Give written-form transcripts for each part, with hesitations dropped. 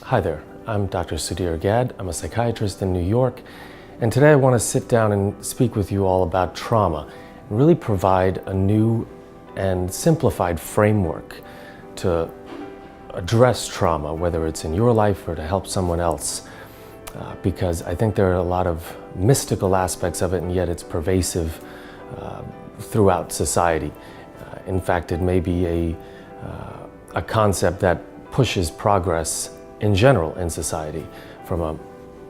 Hi there, I'm Dr. Sudhir Gad. I'm a psychiatrist in New York, and today I want to sit down and speak with you all about trauma and really provide a new and simplified framework to address trauma, whether it's in your life or to help someone else, because I think there are a lot of mystical aspects of it, and yet it's pervasive throughout society. In fact, it may be a concept that pushes progress in general in society from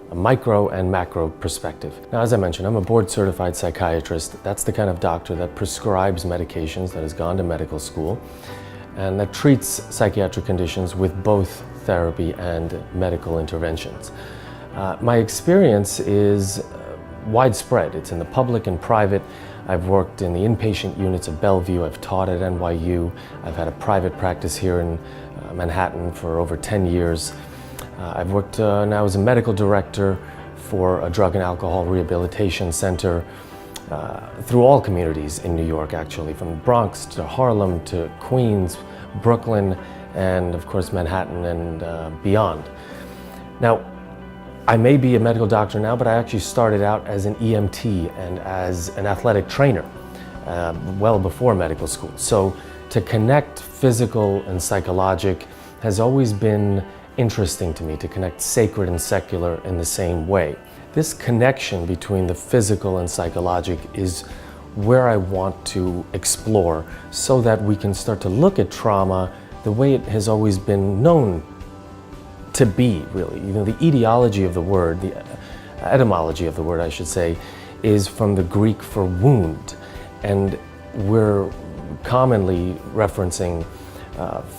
a micro and macro perspective. Now, as I mentioned, I'm a board-certified psychiatrist. That's the kind of doctor that prescribes medications, that has gone to medical school, and that treats psychiatric conditions with both therapy and medical interventions. My experience is widespread. It's in the public and private. I've worked in the inpatient units of Bellevue. I've taught at NYU. I've had a private practice here in Manhattan for over 10 years. I've worked now as a medical director for a drug and alcohol rehabilitation center through all communities in New York, actually, from the Bronx to Harlem to Queens, Brooklyn, and of course Manhattan and beyond. Now, I may be a medical doctor now, but I actually started out as an EMT and as an athletic trainer well before medical school. So to connect physical and psychologic has always been interesting to me, to connect sacred and secular in the same way. This connection between the physical and psychologic is where I want to explore so that we can start to look at trauma the way it has always been known to be, really. You know, the etiology of the word, the etymology of the word, I should say, is from the Greek for wound. And we're commonly referencing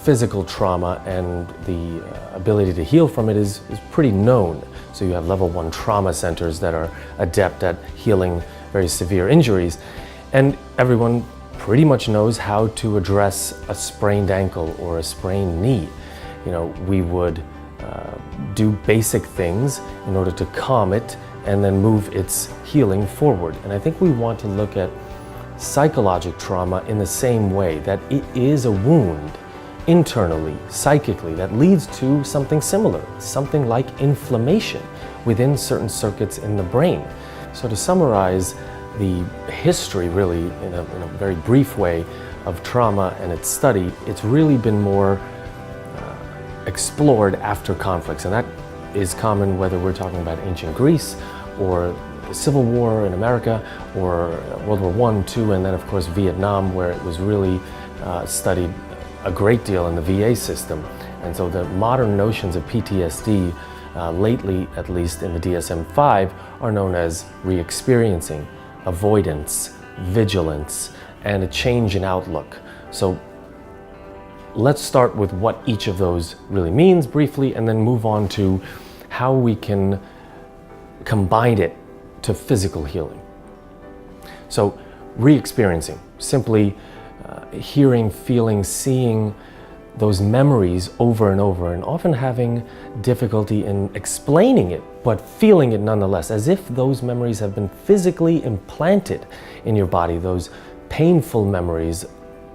physical trauma, and the ability to heal from it is pretty known. So you have level 1 trauma centers that are adept at healing very severe injuries. And everyone pretty much knows how to address a sprained ankle or a sprained knee. You know, we would do basic things in order to calm it and then move its healing forward. And I think we want to look at psychological trauma in the same way, that it is a wound internally, psychically, that leads to something similar, something like inflammation within certain circuits in the brain. So to summarize the history, really, in a very brief way, of trauma and its study, it's really been more explored after conflicts, and that is common whether we're talking about ancient Greece or the Civil War in America or World War I, II, and then of course Vietnam, where it was really studied a great deal in the VA system. And so the modern notions of PTSD, lately at least in the DSM-5, are known as re-experiencing, avoidance, vigilance, and a change in outlook. So let's start with what each of those really means briefly, and then move on to how we can combine it to physical healing. So re-experiencing, simply hearing, feeling, seeing those memories over and over, and often having difficulty in explaining it, but feeling it nonetheless, as if those memories have been physically implanted in your body, those painful memories,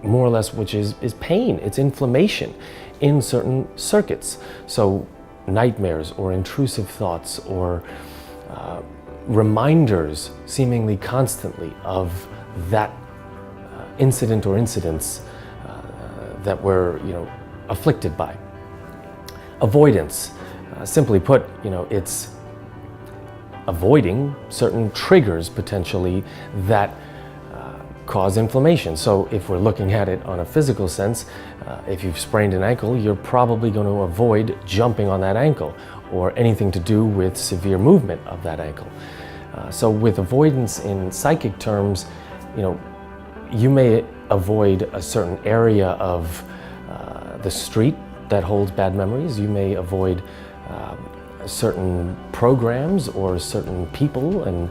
more or less, which is pain, it's inflammation in certain circuits. So nightmares or intrusive thoughts or reminders seemingly constantly of that incident or incidents that we're afflicted by. Avoidance, simply put, it's avoiding certain triggers potentially that cause inflammation. So if we're looking at it on a physical sense, if you've sprained an ankle, you're probably going to avoid jumping on that ankle or anything to do with severe movement of that ankle. So with avoidance in psychic terms, you may avoid a certain area of the street that holds bad memories. You may avoid certain programs or certain people, and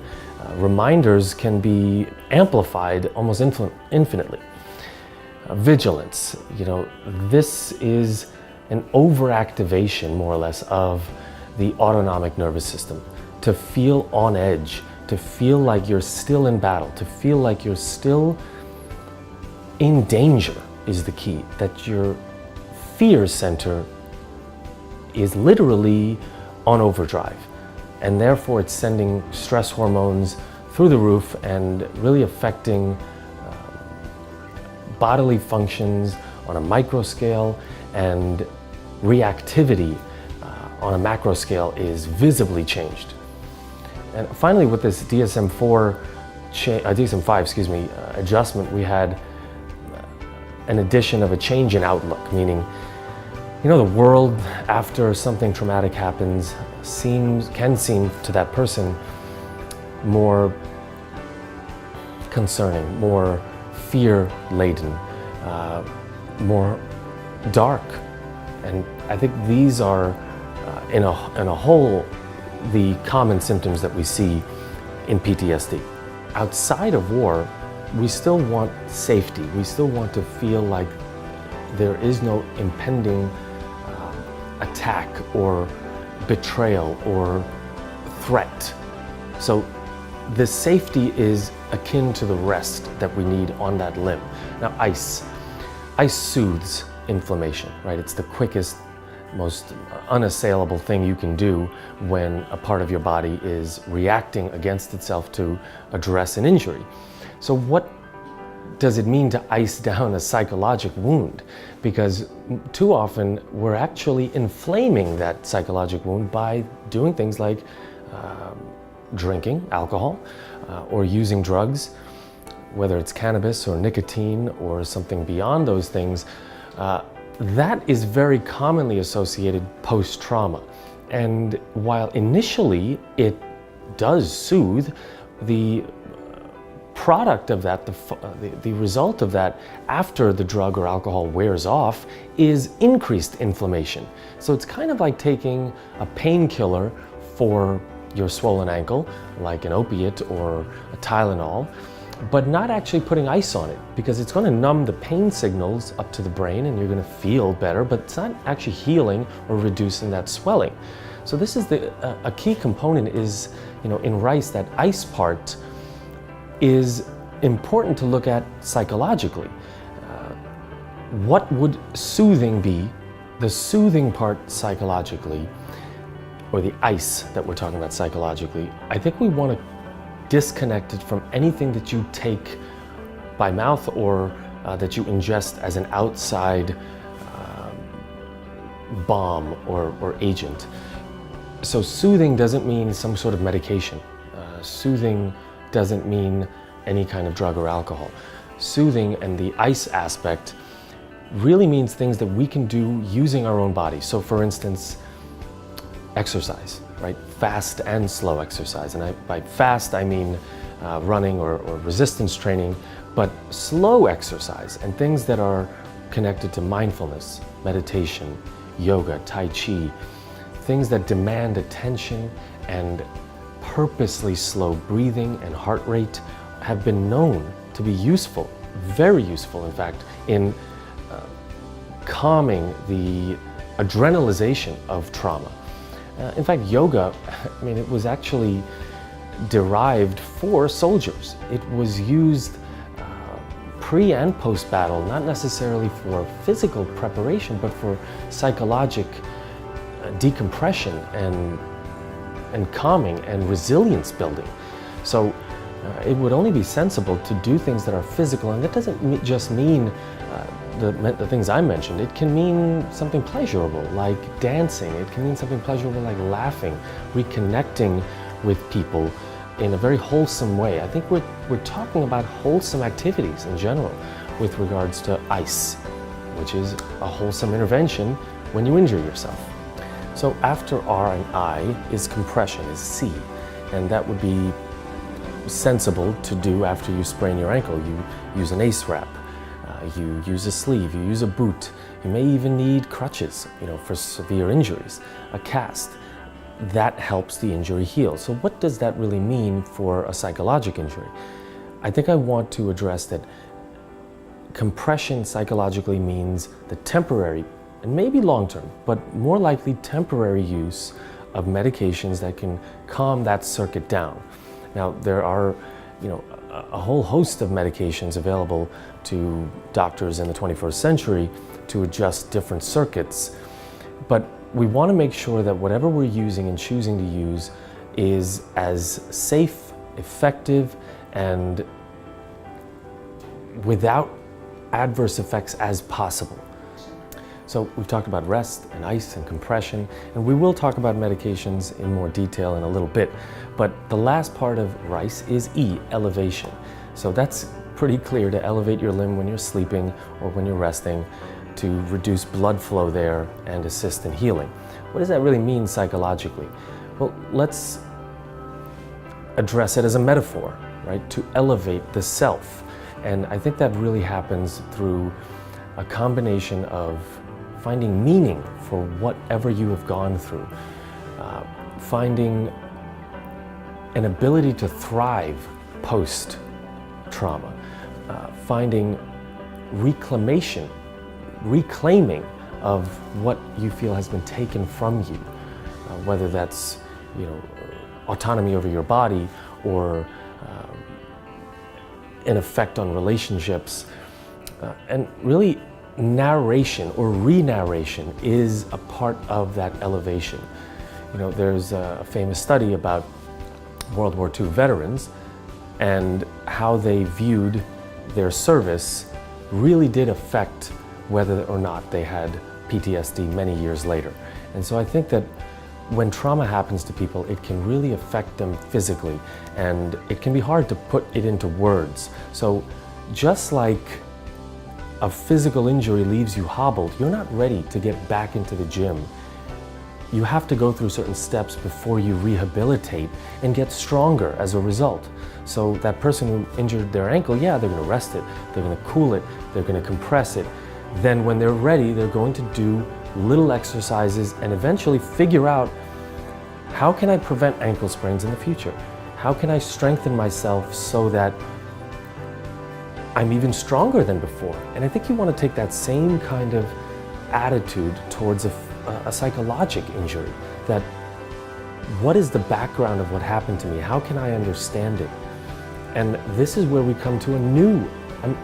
reminders can be amplified almost infinitely. Vigilance, this is an overactivation, more or less, of the autonomic nervous system. To feel on edge, to feel like you're still in battle, to feel like you're still in danger is the key, that your fear center is literally on overdrive. And therefore it's sending stress hormones through the roof and really affecting bodily functions on a micro scale, and reactivity on a macro scale is visibly changed. And finally, with this DSM-5 adjustment, we had an addition of a change in outlook, meaning, the world after something traumatic happens can seem to that person more concerning, more fear-laden, more dark. And I think these are, in a whole, the common symptoms that we see in PTSD. Outside of war, we still want safety. We still want to feel like there is no impending attack or betrayal or threat. So the safety is akin to the rest that we need on that limb. Now, ice soothes inflammation, right? It's the quickest, most unassailable thing you can do when a part of your body is reacting against itself to address an injury. So what does it mean to ice down a psychological wound? Because too often we're actually inflaming that psychological wound by doing things like drinking alcohol or using drugs, whether it's cannabis or nicotine or something beyond those things. That is very commonly associated post-trauma. And while initially it does soothe, the product of that, the result of that after the drug or alcohol wears off is increased inflammation. So it's kind of like taking a painkiller for your swollen ankle, like an opiate or a Tylenol, but not actually putting ice on it, because it's going to numb the pain signals up to the brain and you're going to feel better, but it's not actually healing or reducing that swelling. So this is a key component is, in rice, that ice part is important to look at psychologically. What would soothing be? The soothing part psychologically, or the ice that we're talking about psychologically, I think we want to disconnect it from anything that you take by mouth or that you ingest as an outside bomb or agent. So soothing doesn't mean some sort of medication. Soothing doesn't mean any kind of drug or alcohol. Soothing and the ice aspect really means things that we can do using our own body. So for instance, exercise, right? Fast and slow exercise. And by fast, I mean running or resistance training, but slow exercise and things that are connected to mindfulness, meditation, yoga, tai chi, things that demand attention and purposely slow breathing and heart rate have been known to be useful, very useful, in fact, in calming the adrenalization of trauma. In fact, yoga, it was actually derived for soldiers. It was used pre and post battle, not necessarily for physical preparation, but for psychologic decompression and calming and resilience building. So it would only be sensible to do things that are physical, and that doesn't just mean the things I mentioned. It can mean something pleasurable like dancing. It can mean something pleasurable like laughing, reconnecting with people in a very wholesome way. I think we're talking about wholesome activities in general with regards to ice, which is a wholesome intervention when you injure yourself. So after R and I is compression, is C, and that would be sensible to do after you sprain your ankle. You use an ACE wrap, you use a sleeve, you use a boot, you may even need crutches, for severe injuries, a cast. That helps the injury heal. So what does that really mean for a psychological injury? I think I want to address that compression psychologically means the temporary, and maybe long-term, but more likely temporary use of medications that can calm that circuit down. Now, there are, a whole host of medications available to doctors in the 21st century to adjust different circuits, but we want to make sure that whatever we're using and choosing to use is as safe, effective, and without adverse effects as possible. So we've talked about rest and ice and compression, and we will talk about medications in more detail in a little bit. But the last part of RICE is E, elevation. So that's pretty clear, to elevate your limb when you're sleeping or when you're resting, to reduce blood flow there and assist in healing. What does that really mean psychologically? Well, let's address it as a metaphor, right? To elevate the self. And I think that really happens through a combination of finding meaning for whatever you have gone through, finding an ability to thrive post-trauma, finding reclaiming of what you feel has been taken from you, whether that's autonomy over your body or an effect on relationships, and really narration or re-narration is a part of that elevation. There's a famous study about World War II veterans and how they viewed their service really did affect whether or not they had PTSD many years later. And so I think that when trauma happens to people, it can really affect them physically, and it can be hard to put it into words. So just like a physical injury leaves you hobbled, you're not ready to get back into the gym. You have to go through certain steps before you rehabilitate and get stronger as a result. So that person who injured their ankle, yeah, they're going to rest it, they're going to cool it, they're going to compress it. Then when they're ready, they're going to do little exercises and eventually figure out, how can I prevent ankle sprains in the future? How can I strengthen myself so that I'm even stronger than before? And I think you want to take that same kind of attitude towards a psychologic injury. That what is the background of what happened to me? How can I understand it? And this is where we come to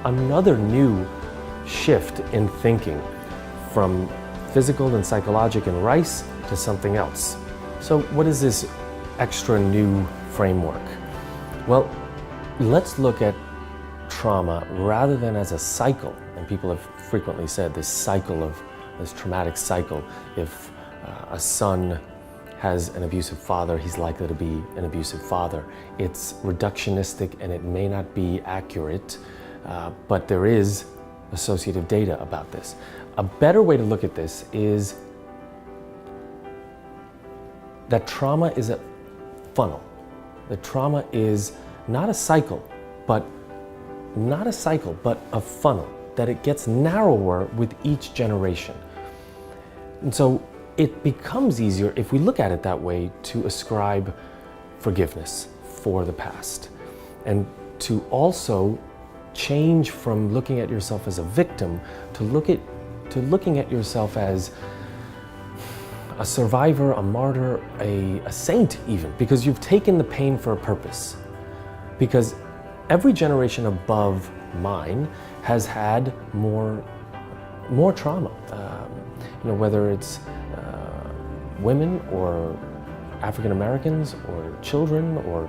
another new shift in thinking from physical and psychologic and RICE to something else. So what is this extra new framework? Well, let's look at trauma rather than as a cycle. And people have frequently said this traumatic cycle. If a son has an abusive father, he's likely to be an abusive father. It's reductionistic and it may not be accurate, but there is associative data about this. A better way to look at this is that trauma is a funnel. That trauma is not a cycle, but a funnel, that it gets narrower with each generation. And so it becomes easier, if we look at it that way, to ascribe forgiveness for the past, and to also change from looking at yourself as a victim to looking at yourself as a survivor, a martyr, a saint even, because you've taken the pain for a purpose. Because every generation above mine has had more trauma, whether it's women or African Americans or children or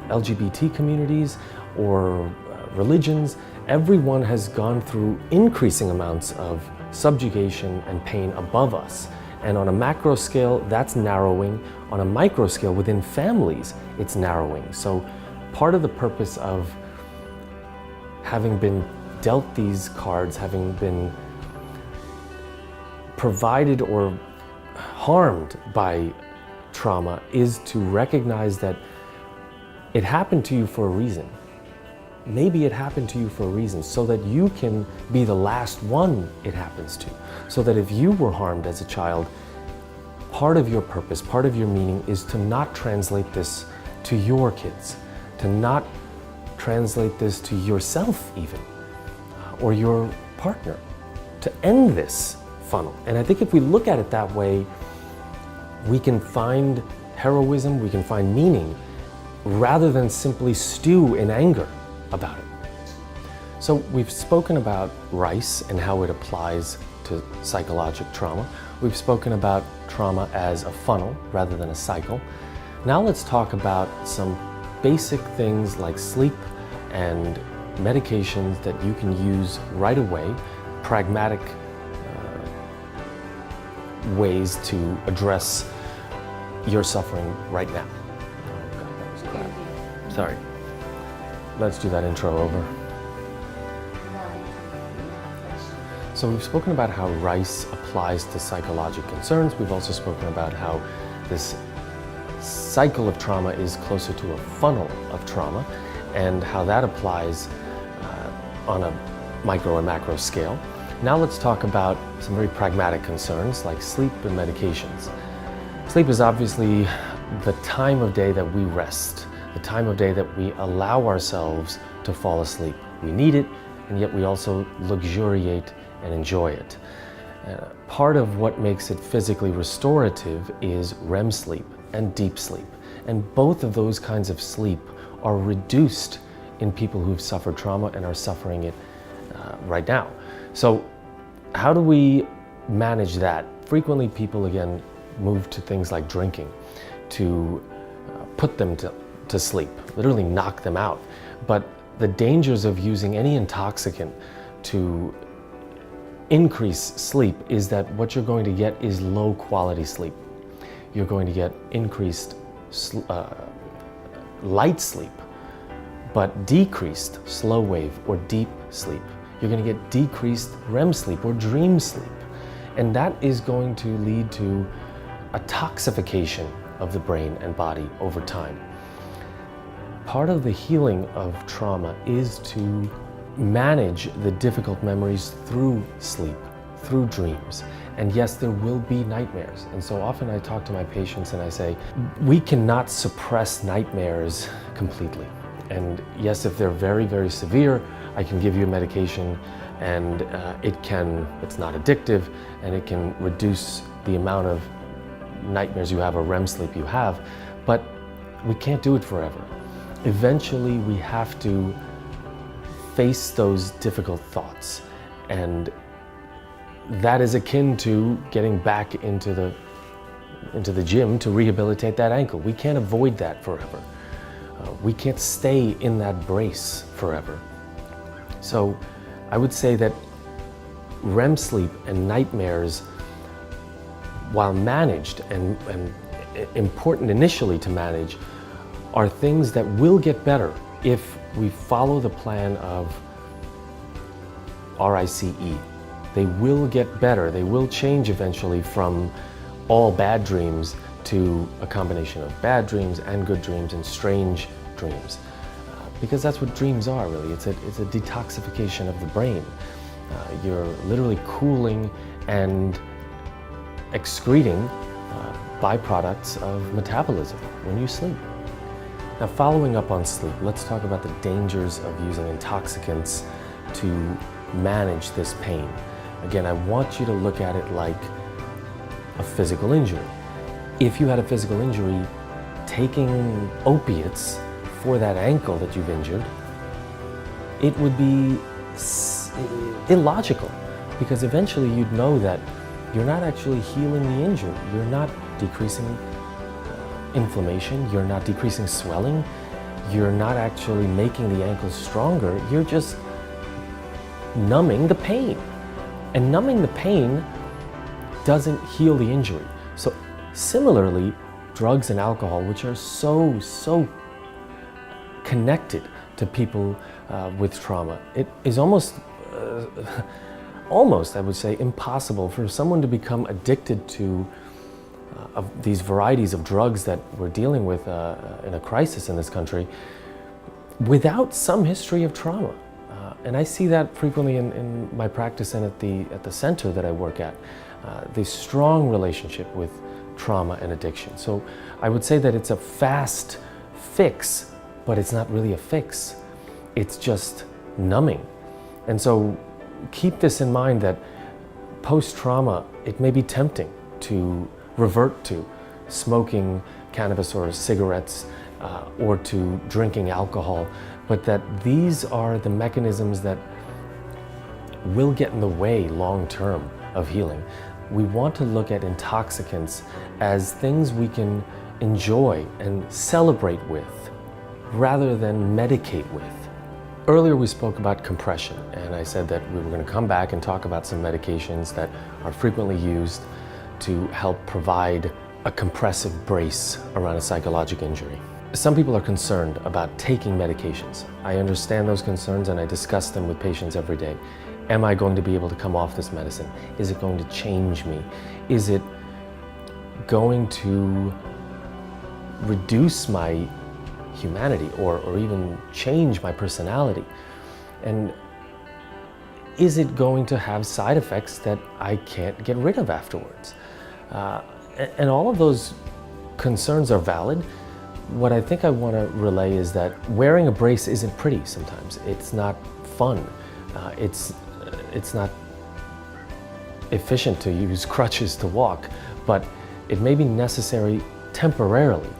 LGBT communities or religions. Everyone has gone through increasing amounts of subjugation and pain above us. And on a macro scale, that's narrowing. On a micro scale, within families, it's narrowing. So part of the purpose of having been dealt these cards, having been provided or harmed by trauma, is to recognize that it happened to you for a reason. Maybe it happened to you for a reason, so that you can be the last one it happens to. So that if you were harmed as a child, part of your purpose, part of your meaning is to not translate this to your kids, to not translate this to yourself even, or your partner, to end this funnel. And I think if we look at it that way, we can find heroism, we can find meaning, rather than simply stew in anger about it. So we've spoken about RICE and how it applies to psychological trauma. We've spoken about trauma as a funnel rather than a cycle. Now let's talk about some basic things like sleep and medications that you can use right away, pragmatic ways to address your suffering right now. Oh God, that was crap. Sorry. Let's do that intro over. So we've spoken about how rice applies to psychological concerns. We've also spoken about how this cycle of trauma is closer to a funnel of trauma and how that applies on a micro and macro scale. Now let's talk about some very pragmatic concerns like sleep and medications. Sleep is obviously the time of day that we rest, the time of day that we allow ourselves to fall asleep. We need it, and yet we also luxuriate and enjoy it. Part of what makes it physically restorative is REM sleep and deep sleep. And both of those kinds of sleep are reduced in people who've suffered trauma and are suffering it right now. So how do we manage that? Frequently people, again, move to things like drinking to put them to sleep, literally knock them out. But the dangers of using any intoxicant to increase sleep is that what you're going to get is low quality sleep. You're going to get increased light sleep, but decreased slow wave or deep sleep. You're going to get decreased REM sleep or dream sleep. And that is going to lead to a toxification of the brain and body over time. Part of the healing of trauma is to manage the difficult memories through sleep, through dreams. And yes, there will be nightmares. And so often I talk to my patients and I say, we cannot suppress nightmares completely. And yes, if they're very, very severe, I can give you a medication and it's not addictive, and it can reduce the amount of nightmares you have or REM sleep you have, but we can't do it forever. Eventually we have to face those difficult thoughts, and that is akin to getting back into the gym to rehabilitate that ankle. We can't avoid that forever. We can't stay in that brace forever. So I would say that REM sleep and nightmares, while managed and important initially to manage, are things that will get better if we follow the plan of RICE. They will get better. They will change eventually from all bad dreams to a combination of bad dreams and good dreams and strange dreams. Because that's what dreams are, really. It's a detoxification of the brain. You're literally cooling and excreting byproducts of metabolism when you sleep. Now, following up on sleep, let's talk about the dangers of using intoxicants to manage this pain. Again, I want you to look at it like a physical injury. If you had a physical injury, taking opiates for that ankle that you've injured, it would be illogical, because eventually you'd know that you're not actually healing the injury. You're not decreasing inflammation, you're not decreasing swelling, you're not actually making the ankle stronger, you're just numbing the pain. And numbing the pain doesn't heal the injury. So similarly, drugs and alcohol, which are so connected to people with trauma, it is almost, I would say, impossible for someone to become addicted to of these varieties of drugs that we're dealing with in a crisis in this country without some history of trauma. And I see that frequently in my practice and at the center that I work at, the strong relationship with trauma and addiction. So I would say that it's a fast fix, but it's not really a fix. It's just numbing. And so keep this in mind, that post-trauma, it may be tempting to revert to smoking cannabis or cigarettes or to drinking alcohol, but that these are the mechanisms that will get in the way long-term of healing. we want to look at intoxicants as things we can enjoy and celebrate with, rather than medicate with. Earlier we spoke about compression, and I said that we were going to come back and talk about some medications that are frequently used to help provide a compressive brace around a psychological injury. Some people are concerned about taking medications. I understand those concerns and I discuss them with patients every day. Am I going to be able to come off this medicine? Is it going to change me? Is it going to reduce my humanity or even change my personality? And is it going to have side effects that I can't get rid of afterwards? And all of those concerns are valid. What I think I want to relay is that wearing a brace isn't pretty sometimes. It's not fun. It's not efficient to use crutches to walk, but it may be necessary temporarily.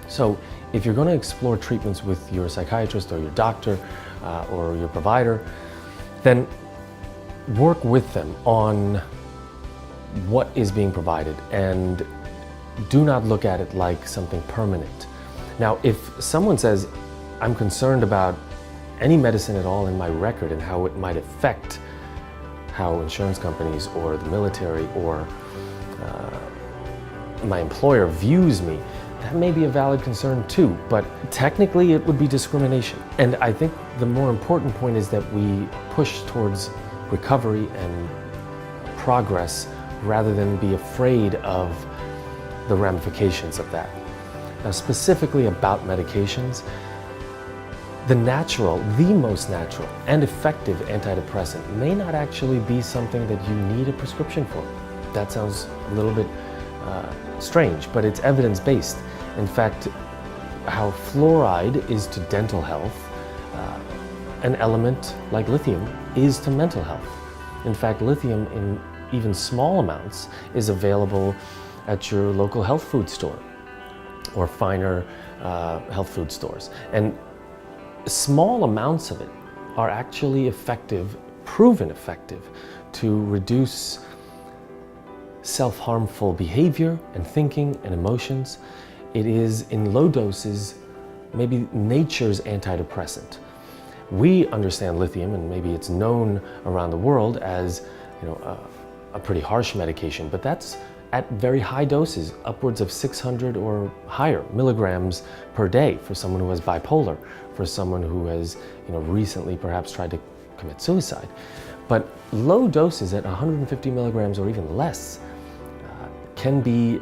So if you're going to explore treatments with your psychiatrist or your doctor or your provider, then work with them on what is being provided and do not look at it like something permanent. Now, if someone says, I'm concerned about any medicine at all in my record and how it might affect how insurance companies or the military or my employer views me, that may be a valid concern too, but technically it would be discrimination. And I think the more important point is that we push towards recovery and progress rather than be afraid of the ramifications of that. Now, specifically about medications, the most natural and effective antidepressant may not actually be something that you need a prescription for. That sounds a little bit strange, but it's evidence-based. In fact, how fluoride is to dental health, an element like lithium is to mental health. In fact, lithium in even small amounts is available at your local health food store or finer health food stores. And small amounts of it are actually effective, proven effective, to reduce self-harmful behavior and thinking and emotions. It is, in low doses, maybe nature's antidepressant. We understand lithium, and maybe it's known around the world as, a pretty harsh medication, but that's at very high doses, upwards of 600 or higher milligrams per day for someone who has bipolar, for someone who has, recently perhaps tried to commit suicide. But low doses at 150 milligrams or even less can be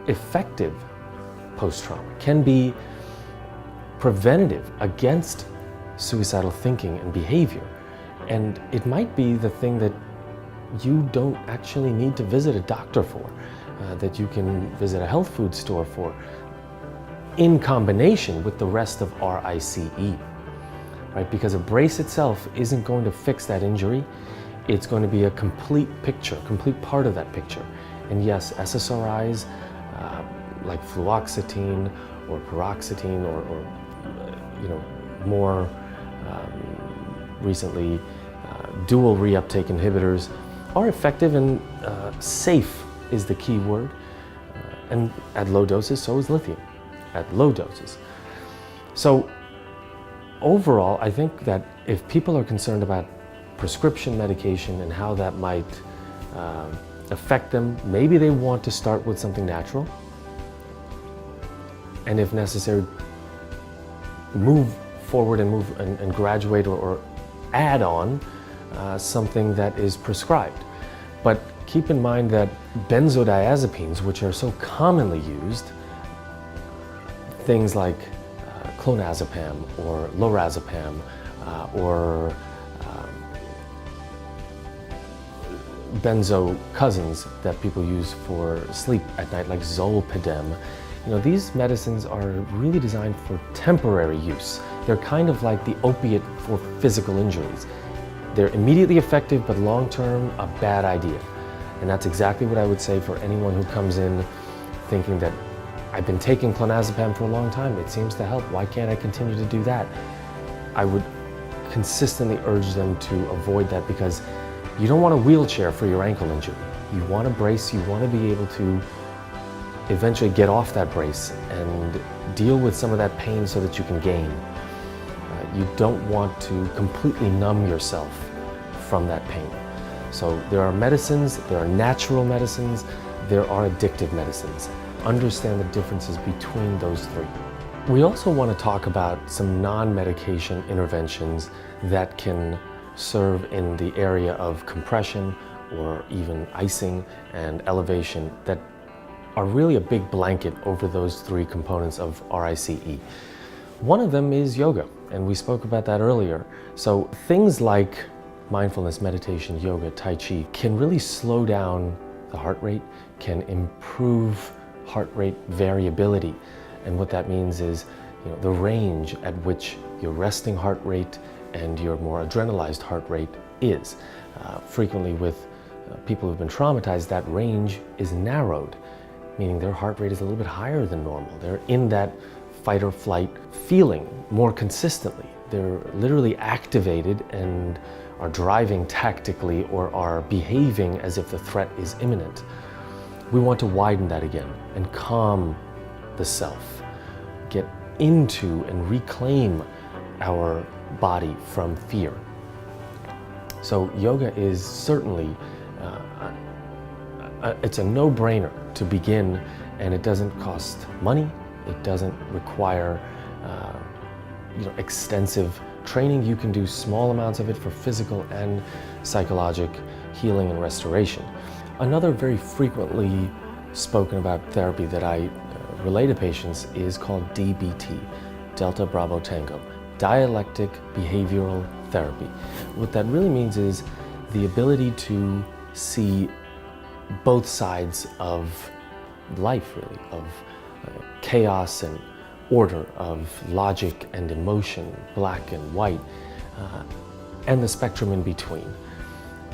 effective post-trauma, can be preventative against suicidal thinking and behavior. And it might be the thing that you don't actually need to visit a doctor for, that you can visit a health food store for, in combination with the rest of RICE, right? Because a brace itself isn't going to fix that injury. It's going to be a complete picture, complete part of that picture. And yes, SSRIs like fluoxetine or paroxetine or more recently dual reuptake inhibitors are effective, and safe is the key word. And at low doses, so is lithium, at low doses. So overall, I think that if people are concerned about prescription medication and how that might affect them, maybe they want to start with something natural, and if necessary, move forward and graduate or add on something that is prescribed. But keep in mind that benzodiazepines, which are so commonly used, things like clonazepam or lorazepam or benzo cousins that people use for sleep at night, like zolpidem, these medicines are really designed for temporary use. They're kind of like the opiate for physical injuries. They're immediately effective, but long-term, a bad idea. And that's exactly what I would say for anyone who comes in thinking that I've been taking clonazepam for a long time, it seems to help, why can't I continue to do that? I would consistently urge them to avoid that, because you don't want a wheelchair for your ankle injury. You want a brace, you want to be able to eventually get off that brace and deal with some of that pain so that you can gain. You don't want to completely numb yourself from that pain. So there are medicines, there are natural medicines, there are addictive medicines. Understand the differences between those three. We also want to talk about some non-medication interventions that can serve in the area of compression or even icing and elevation that are really a big blanket over those three components of RICE. One of them is yoga, and we spoke about that earlier. So things like mindfulness, meditation, yoga, Tai Chi can really slow down the heart rate, can improve heart rate variability. And what that means is, the range at which your resting heart rate and your more adrenalized heart rate is. Frequently with people who've been traumatized, that range is narrowed, meaning their heart rate is a little bit higher than normal. They're in that fight or flight feeling more consistently. They're literally activated and are driving tactically or are behaving as if the threat is imminent. We want to widen that again and calm the self, get into and reclaim our body from fear. So yoga is certainly, it's a no-brainer to begin, and it doesn't cost money. It doesn't require extensive training. You can do small amounts of it for physical and psychologic healing and restoration. Another very frequently spoken about therapy that I relay to patients is called DBT, Delta Bravo Tango, dialectic behavioral therapy. What that really means is the ability to see both sides of life, really, of chaos and order, of logic and emotion, black and white, and the spectrum in between.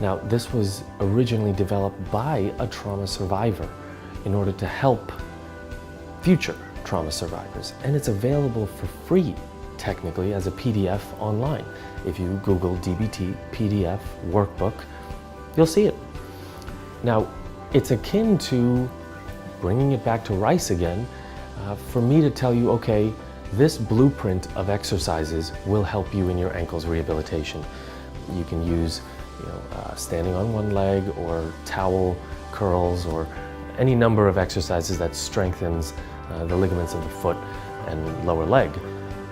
Now, this was originally developed by a trauma survivor in order to help future trauma survivors, and it's available for free, technically, as a PDF online. If you Google DBT PDF workbook, you'll see it. Now, it's akin to bringing it back to rice again, for me to tell you, okay, this blueprint of exercises will help you in your ankles rehabilitation. You can use, standing on one leg or towel curls or any number of exercises that strengthens the ligaments of the foot and lower leg.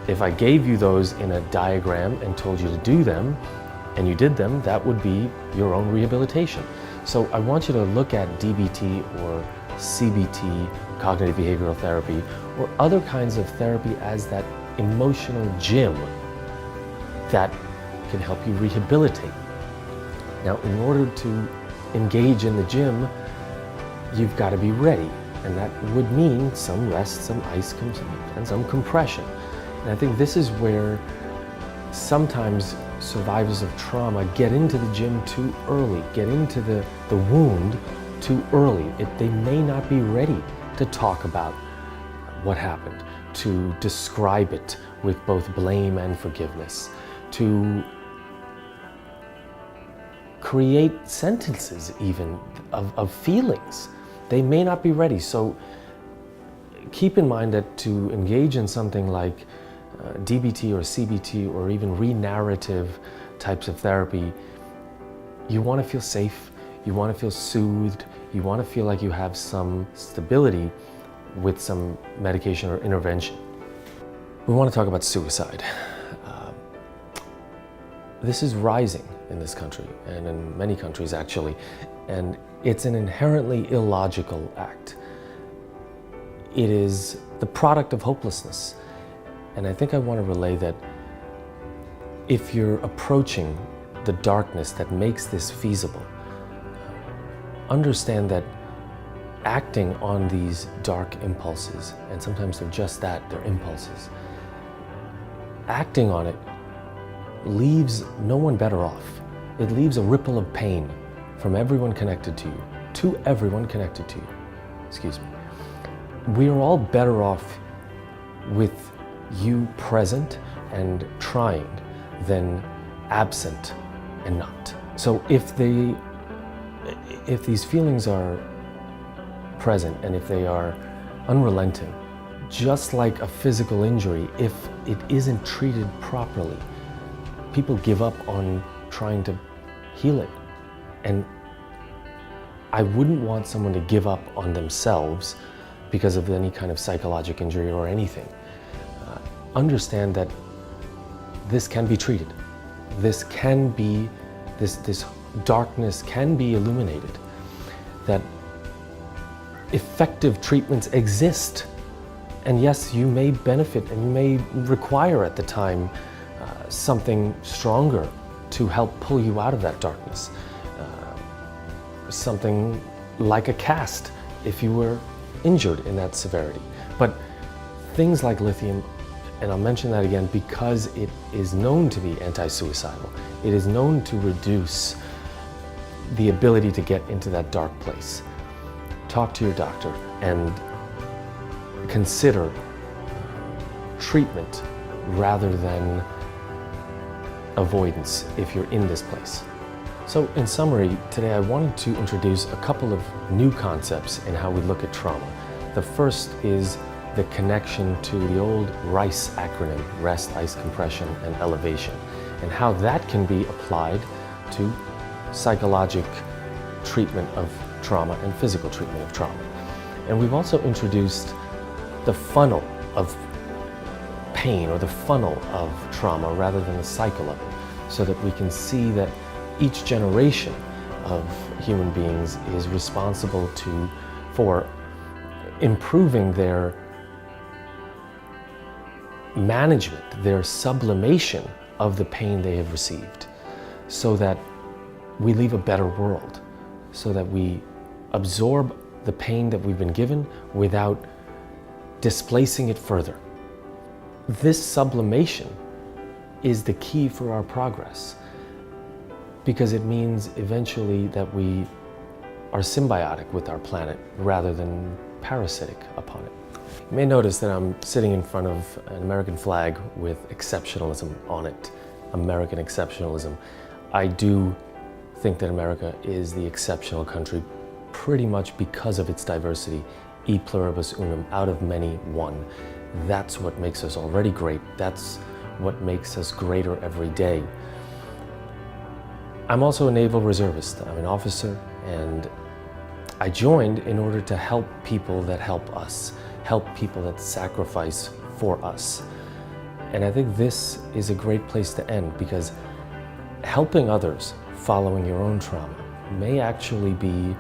If I gave you those in a diagram and told you to do them, and you did them, that would be your own rehabilitation. So I want you to look at DBT or CBT, cognitive behavioral therapy, or other kinds of therapy as that emotional gym that can help you rehabilitate. Now, in order to engage in the gym, you've got to be ready, and that would mean some rest, some ice, and some compression. And I think this is where sometimes survivors of trauma get into the gym too early, get into the wound too early. They may not be ready to talk about what happened, to describe it with both blame and forgiveness, to create sentences even of feelings. They may not be ready. So keep in mind that to engage in something like DBT or CBT or even re-narrative types of therapy, you want to feel safe, you want to feel soothed, you want to feel like you have some stability with some medication or intervention. We want to talk about suicide. This is rising in this country and in many countries actually, and it's an inherently illogical act. It is the product of hopelessness. And I think I want to relay that if you're approaching the darkness that makes this feasible, understand that acting on these dark impulses, and sometimes they're just that, they're impulses, acting on it leaves no one better off. It leaves a ripple of pain from everyone connected to you, to everyone connected to you. Excuse me. We are all better off with you present and trying than absent and not. So if if these feelings are present and if they are unrelenting, just like a physical injury, if it isn't treated properly, people give up on trying to heal it. And I wouldn't want someone to give up on themselves because of any kind of psychological injury or anything. Understand that this can be treated. This darkness can be illuminated. That effective treatments exist. And yes, you may benefit and you may require at the time something stronger to help pull you out of that darkness. Something like a cast if you were injured in that severity. But things like lithium, and I'll mention that again because it is known to be anti-suicidal. It is known to reduce the ability to get into that dark place. Talk to your doctor and consider treatment rather than avoidance if you're in this place. So in summary, today I wanted to introduce a couple of new concepts in how we look at trauma. The first is the connection to the old RICE acronym, rest, ice compression, and elevation, and how that can be applied to psychologic treatment of trauma and physical treatment of trauma. And we've also introduced the funnel of pain or the funnel of trauma rather than the cycle of it, so that we can see that each generation of human beings is responsible for improving their management, their sublimation of the pain they have received, so that we leave a better world, so that we absorb the pain that we've been given without displacing it further. This sublimation is the key for our progress, because it means eventually that we are symbiotic with our planet rather than parasitic upon it. You may notice that I'm sitting in front of an American flag with exceptionalism on it, American exceptionalism. I do think that America is the exceptional country pretty much because of its diversity. E pluribus unum, out of many, one. That's what makes us already great. That's what makes us greater every day. I'm also a naval reservist. I'm an officer, and I joined in order to help people that help us, help people that sacrifice for us. And I think this is a great place to end, because helping others following your own trauma may actually be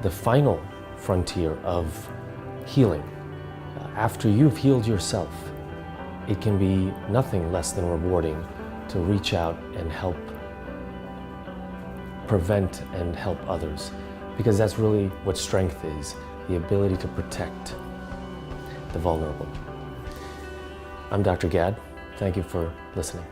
the final frontier of healing. After you've healed yourself, it can be nothing less than rewarding to reach out and help prevent and help others, because that's really what strength is, the ability to protect the vulnerable. I'm Dr. Gad. Thank you for listening.